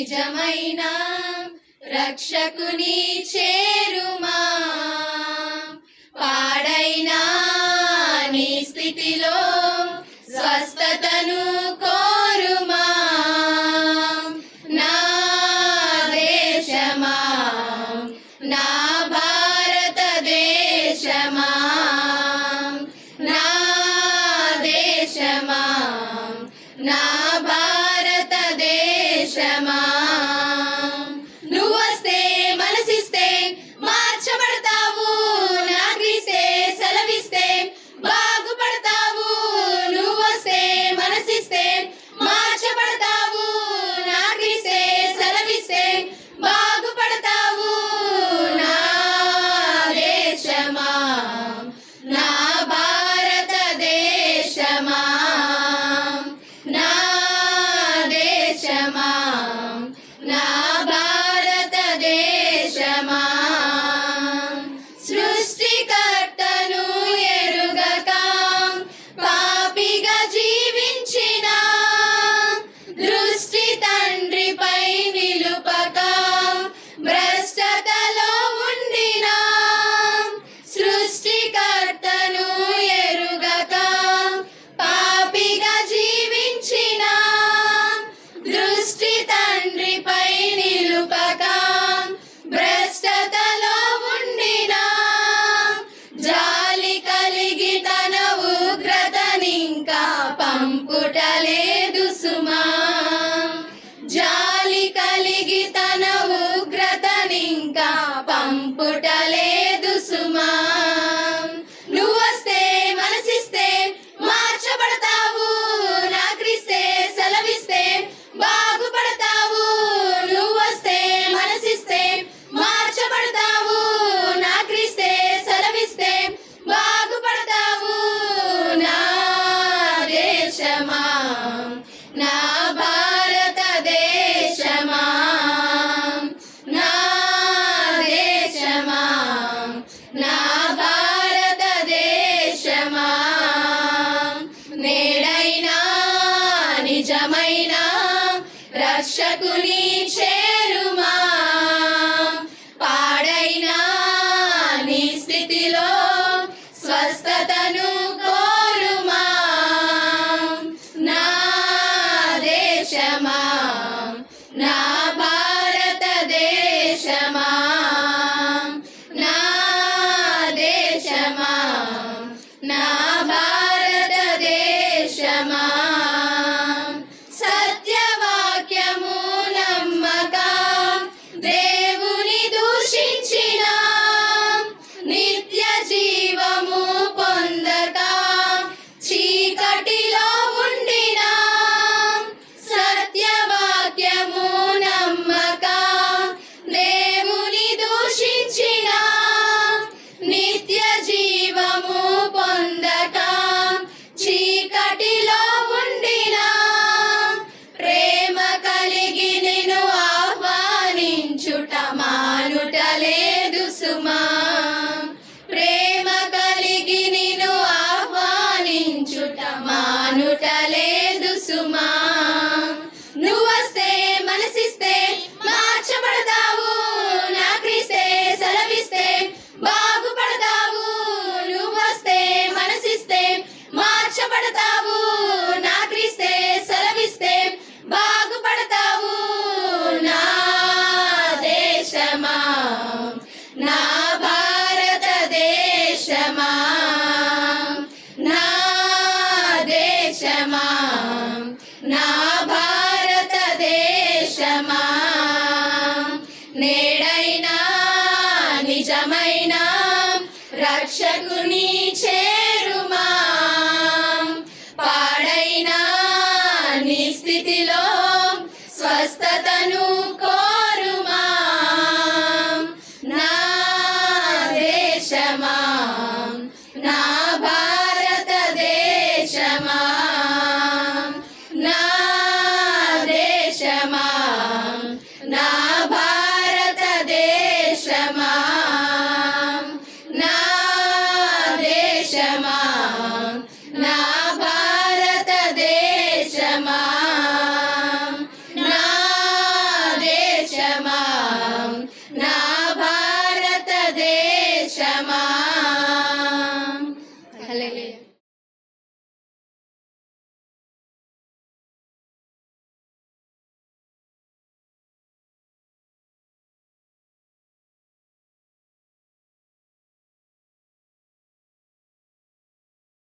నిజమైన రక్షకుని చేరుమా. పాడైన నీ స్థితిలో స్వస్థతను కోరుమా. నా దేశమా, నా భారతదేశమా, నా దేశమా, నా భారతదేశమా, నువ్వొస్తే మనసిస్తే మార్చబడతావు. నా క్రీస్తే సెలవిస్తే బాగుపడతావు. నువ్వొస్తే మనసిస్తే మార్చబడతావు. నా క్రీస్తే సెలవిస్తే బాగుపడతావు. నా దేశమా, నా భారతదేశమా, నా దేశమా, నా భారతదేశమా, సృష్టికర్తను ఎరుగక పాపిగా జీవించిన దృష్టి తండ్రిపై నిలుపక భ్రష్టతలో ఉండిన సృష్టికర్తను ఎరుగక పాపిగా జీవించిన దృష్టి తండ్రిపై నిలుపక భ్రష్టతలో ఉండిన జాలి కలిగి తన ఉగ్రతనింకా పంపుటలేదు సుమా. జాలి కలిగి తన ఉగ్రతనింకా పంపుటలేదు సుమా. నువ్వొస్తే మనసిస్తే మార్చబడతావు. నా క్రీస్తే సెలవిస్తే బాగుపడతావు. నువ్వొస్తే మనసిస్తే మార్చబడతావు. నా క్రీస్తే సెలవిస్తే బాగుపడతావు. నా దేశమా, నా భారతదేశమా, నా దేశమా, నా భారతదేశమా, నేడైనా నిజమైన రక్షకుని చేరుమా. పాడైన నీ స్థితిలో స్వస్థతను కోరుమా. నా దేశమా, నా భారతదేశమా, నా దేశమా, నా భారతదేశమా, సత్యవాక్యము నమ్మక దేవుని దూషించిన నిత్య జీవము పొందక చీకటిలో ఉండిన సత్యవాక్యము నమ్మక దేవుని దూషించిన నిత్య జీవము పొందక చీకటిలో ఉండిన ప్రేమ కలిగి నిన్ను ఆహ్వానించుట మానుటలేదు సుమా. ప్రేమ కలిగి నిన్ను ఆహ్వానించుట మానుటలేదు సుమా. నువ్వొస్తే మనసిస్తే మార్చబడతావు. నా క్రీస్తే సెలవిస్తే బాగుపడతావు. నువ్వొస్తే మనసిస్తే మార్చబడతావు. నా క్రీస్తే సెలవిస్తే బాగుపడతావు. నా దేశమా, నా భారతదేశమా, నా దేశమా, నా భారతదేశమా, నేడైనా నిజమైన రక్షకుని చే